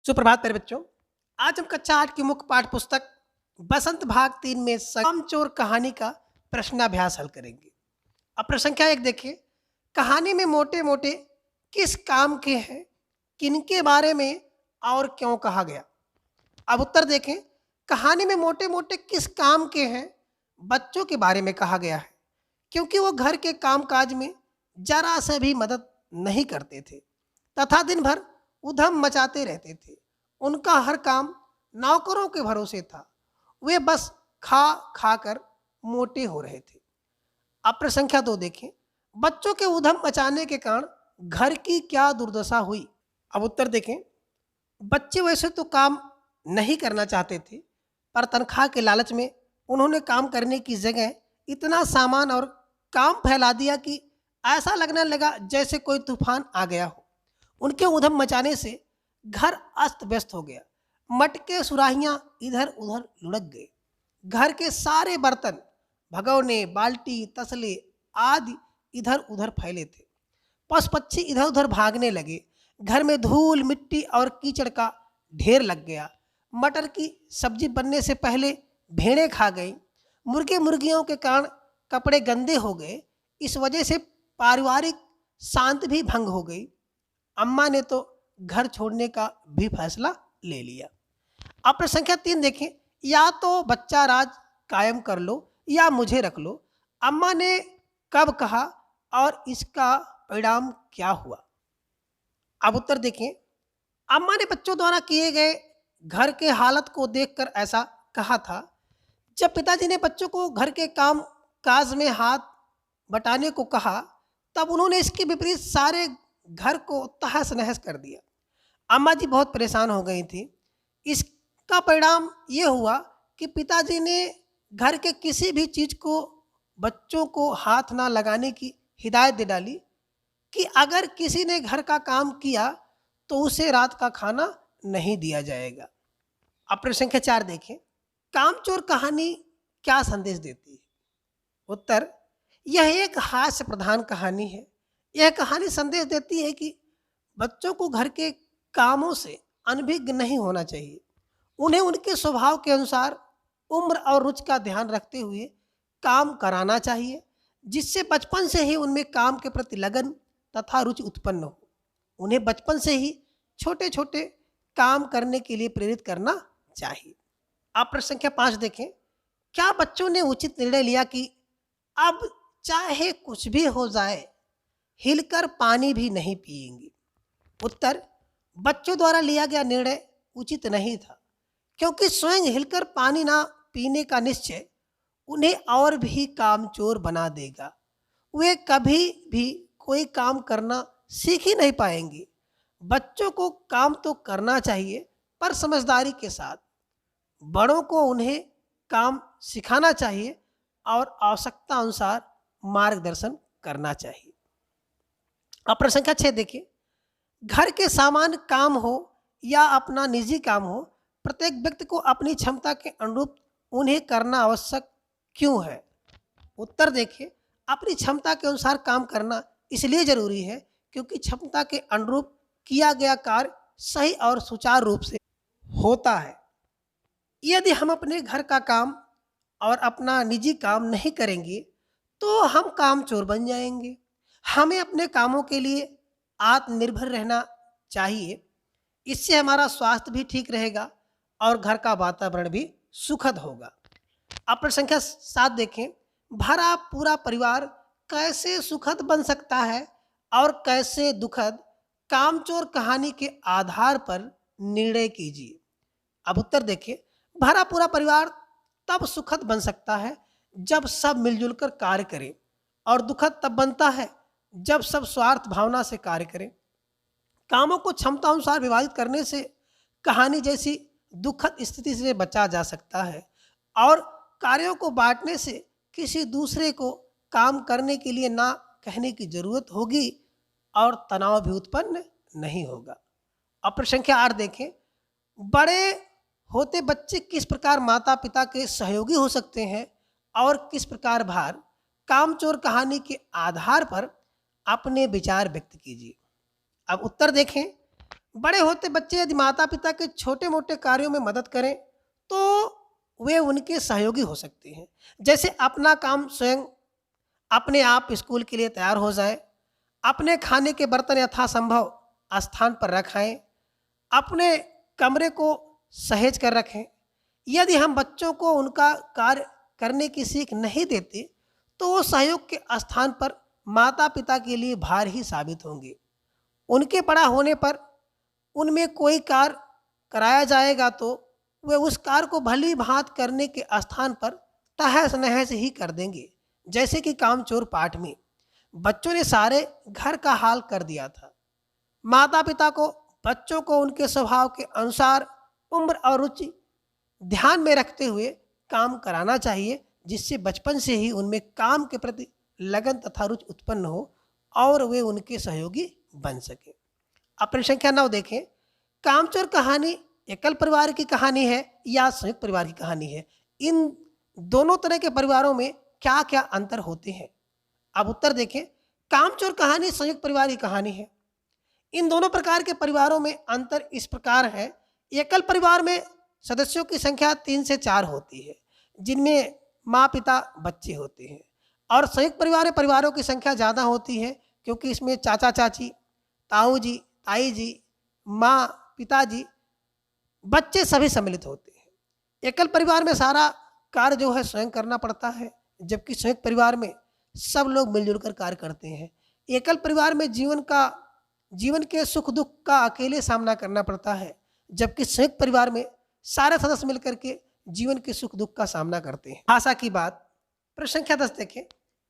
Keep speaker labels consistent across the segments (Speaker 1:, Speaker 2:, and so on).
Speaker 1: सुप्रभात प्यारे बच्चों। आज हम कक्षा 8 की मुख्य पाठ्य पुस्तक बसंत भाग 3 में कामचोर कहानी का प्रश्नाभ्यास हल करेंगे। अब प्रश्न संख्या 1 देखिए। कहानी में मोटे-मोटे किस काम के हैं, किनके बारे में और क्यों कहा गया? अब उत्तर देखें। कहानी में मोटे-मोटे किस काम के हैं, बच्चों के बारे में कहा गया है, क्योंकि वो घर के काम-काज में जरा सा भी मदद नहीं करते थे तथा दिन भर उधम मचाते रहते थे। उनका हर काम नौकरों के भरोसे था। वे बस खा खा कर मोटे हो रहे थे। अब प्रश्न संख्या 2 देखें। बच्चों के उधम मचाने के कारण घर की क्या दुर्दशा हुई? अब उत्तर देखें। बच्चे वैसे तो काम नहीं करना चाहते थे, पर तनख्वाह के लालच में उन्होंने काम करने की जगह इतना सामान और काम फैला दिया कि ऐसा लगने लगा जैसे कोई तूफान आ गया हो। उनके उधम मचाने से घर अस्त व्यस्त हो गया। मटके सुराहियां इधर उधर लुढ़क गए। घर के सारे बर्तन, भगोने, बाल्टी, तसले आदि इधर उधर फैले थे। पशु पक्षी इधर उधर भागने लगे। घर में धूल मिट्टी और कीचड़ का ढेर लग गया। मटर की सब्जी बनने से पहले भेड़ें खा गई। मुर्गे मुर्गियों के कारण कपड़े गंदे हो गए। इस वजह से पारिवारिक शांति भी भंग हो गई। अम्मा ने तो घर छोड़ने का भी फैसला ले लिया। अब प्रश्न संख्या 3 देखें। या तो बच्चा राज कायम कर लो या मुझे रख लो। अम्मा ने कब कहा और इसका परिणाम क्या हुआ? अब उत्तर देखें। अम्मा ने बच्चों द्वारा किए गए घर के हालत को देखकर ऐसा कहा था। जब पिताजी ने बच्चों को घर के काम काज में हाथ बटाने को कहा, तब उन्होंने इसके विपरीत सारे घर को तहस नहस कर दिया। अम्मा जी बहुत परेशान हो गई थी। इसका परिणाम ये हुआ कि पिताजी ने घर के किसी भी चीज को बच्चों को हाथ ना लगाने की हिदायत दे डाली कि अगर किसी ने घर का काम किया तो उसे रात का खाना नहीं दिया जाएगा। अब प्रश्न संख्या 4 देखें। कामचोर कहानी क्या संदेश देती है? उत्तर। यह एक हास्य प्रधान कहानी है। यह कहानी संदेश देती है कि बच्चों को घर के कामों से अनभिज्ञ नहीं होना चाहिए। उन्हें उनके स्वभाव के अनुसार उम्र और रुचि का ध्यान रखते हुए काम कराना चाहिए, जिससे बचपन से ही उनमें काम के प्रति लगन तथा रुचि उत्पन्न हो। उन्हें बचपन से ही छोटे छोटे काम करने के लिए प्रेरित करना चाहिए। आप प्रश्न संख्या 5 देखें। क्या बच्चों ने उचित निर्णय लिया कि अब चाहे कुछ भी हो जाए, हिलकर पानी भी नहीं पिएंगे? उत्तर। बच्चों द्वारा लिया गया निर्णय उचित नहीं था, क्योंकि स्वयं हिलकर पानी ना पीने का निश्चय उन्हें और भी कामचोर बना देगा। वे कभी भी कोई काम करना सीख ही नहीं पाएंगे। बच्चों को काम तो करना चाहिए, पर समझदारी के साथ। बड़ों को उन्हें काम सिखाना चाहिए और आवश्यकता अनुसार मार्गदर्शन करना चाहिए। अब प्रश्न संख्या 6 देखिए। घर के सामान्य काम हो या अपना निजी काम हो, प्रत्येक व्यक्ति को अपनी क्षमता के अनुरूप उन्हें करना आवश्यक क्यों है? उत्तर देखिए। अपनी क्षमता के अनुसार काम करना इसलिए जरूरी है क्योंकि क्षमता के अनुरूप किया गया कार्य सही और सुचारू रूप से होता है। यदि हम अपने घर का काम और अपना निजी काम नहीं करेंगे तो हम कामचोर बन जाएंगे। हमें अपने कामों के लिए आत्मनिर्भर रहना चाहिए। इससे हमारा स्वास्थ्य भी ठीक रहेगा और घर का वातावरण भी सुखद होगा। अब प्रश्न संख्या 7 देखें। भरा पूरा परिवार कैसे सुखद बन सकता है और कैसे दुखद? कामचोर कहानी के आधार पर निर्णय कीजिए। अब उत्तर देखिए। भरा पूरा परिवार तब सुखद बन सकता है जब सब मिलजुल कर कार्य करें, और दुखद तब बनता है जब सब स्वार्थ भावना से कार्य करें। कामों को क्षमता अनुसार विभाजित करने से कहानी जैसी दुखद स्थिति से बचा जा सकता है, और कार्यों को बांटने से किसी दूसरे को काम करने के लिए ना कहने की जरूरत होगी और तनाव भी उत्पन्न नहीं होगा। अब प्रश्न संख्या 8 देखें। बड़े होते बच्चे किस प्रकार माता पिता के सहयोगी हो सकते हैं और किस प्रकार भार? कामचोर कहानी के आधार पर अपने विचार व्यक्त कीजिए। अब उत्तर देखें। बड़े होते बच्चे यदि माता पिता के छोटे मोटे कार्यों में मदद करें तो वे उनके सहयोगी हो सकते हैं। जैसे अपना काम स्वयं अपने आप स्कूल के लिए तैयार हो जाए, अपने खाने के बर्तन यथासंभव स्थान पर रखाएं, अपने कमरे को सहेज कर रखें। यदि हम बच्चों को उनका कार्य करने की सीख नहीं देते तो वो सहयोग के स्थान पर माता पिता के लिए भार ही साबित होंगे। उनके बड़ा होने पर उनमें कोई कार्य कराया जाएगा तो वे उस कार्य को भली भांत करने के स्थान पर तहस नहस ही कर देंगे। जैसे कि कामचोर पाठ में बच्चों ने सारे घर का हाल कर दिया था। माता पिता को बच्चों को उनके स्वभाव के अनुसार उम्र और रुचि ध्यान में रखते हुए काम कराना चाहिए, जिससे बचपन से ही उनमें काम के प्रति लगन तथा रुचि उत्पन्न हो और वे उनके सहयोगी बन सके। अपनी संख्या 9 देखें। कामचोर कहानी एकल परिवार की कहानी है या संयुक्त परिवार की कहानी है? इन दोनों तरह के परिवारों में क्या क्या अंतर होते हैं? अब उत्तर देखें। कामचोर कहानी संयुक्त परिवार की कहानी है। इन दोनों प्रकार के परिवारों में अंतर इस प्रकार है। एकल परिवार में सदस्यों की संख्या 3 से 4 होती है, जिनमें माँ पिता बच्चे होते हैं। और संयुक्त परिवार में परिवारों की संख्या ज़्यादा होती है, क्योंकि इसमें चाचा चाची, ताऊ जी, ताई जी, माँ, पिताजी, बच्चे सभी सम्मिलित होते हैं। एकल परिवार में सारा कार्य जो है स्वयं करना पड़ता है, जबकि संयुक्त परिवार में सब लोग मिलजुल कर कार्य करते हैं। एकल परिवार में जीवन के सुख दुख का अकेले सामना करना पड़ता है, जबकि संयुक्त परिवार में सारे सदस्य मिलकर के जीवन के सुख दुख का सामना करते हैं। आशा की बात। प्रश्न संख्या 10 देखें।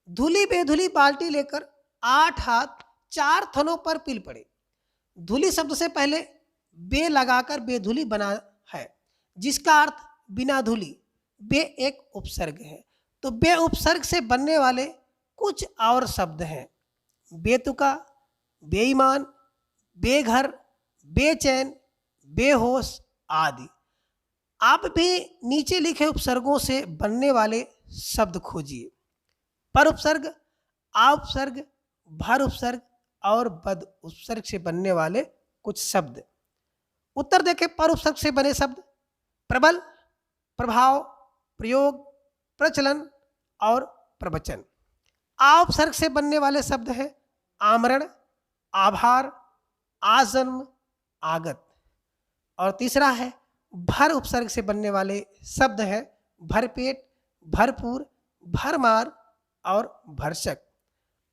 Speaker 1: धूली बेधुली बाल्टी लेकर 8 हाथ 4 थनों पर पील पड़े। धूली शब्द से पहले बे लगाकर बेधुली बना है, जिसका अर्थ बिना धूली। बे एक उपसर्ग है, तो बे उपसर्ग से बनने वाले कुछ और शब्द हैं: बेतुका, बेईमान, बेघर, बेचैन, बेहोश आदि। आप भी नीचे लिखे उपसर्गों से बनने वाले शब्द खोजिए। पर उपसर्ग, आ उपसर्ग, भर उपसर्ग और बद उपसर्ग से बनने वाले कुछ शब्द। उत्तर देखें। पर उपसर्ग से बने शब्द: प्रबल, प्रभाव, प्रयोग, प्रचलन और प्रवचन। आ उपसर्ग से बनने वाले शब्द हैं आमरण, आभार, आजन्म, आगत। और तीसरा है भर उपसर्ग से बनने वाले शब्द हैं भरपेट, भरपूर, भरमार और भरसक।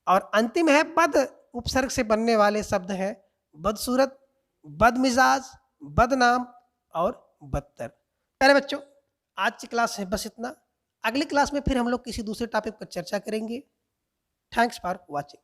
Speaker 1: और अंतिम है बद उपसर्ग से बनने वाले शब्द हैं बदसूरत, बदमिजाज, बदनाम और बदतर। प्यारे बच्चों, आज की क्लास है बस इतना। अगली क्लास में फिर हम लोग किसी दूसरे टॉपिक पर चर्चा करेंगे। Thanks for watching.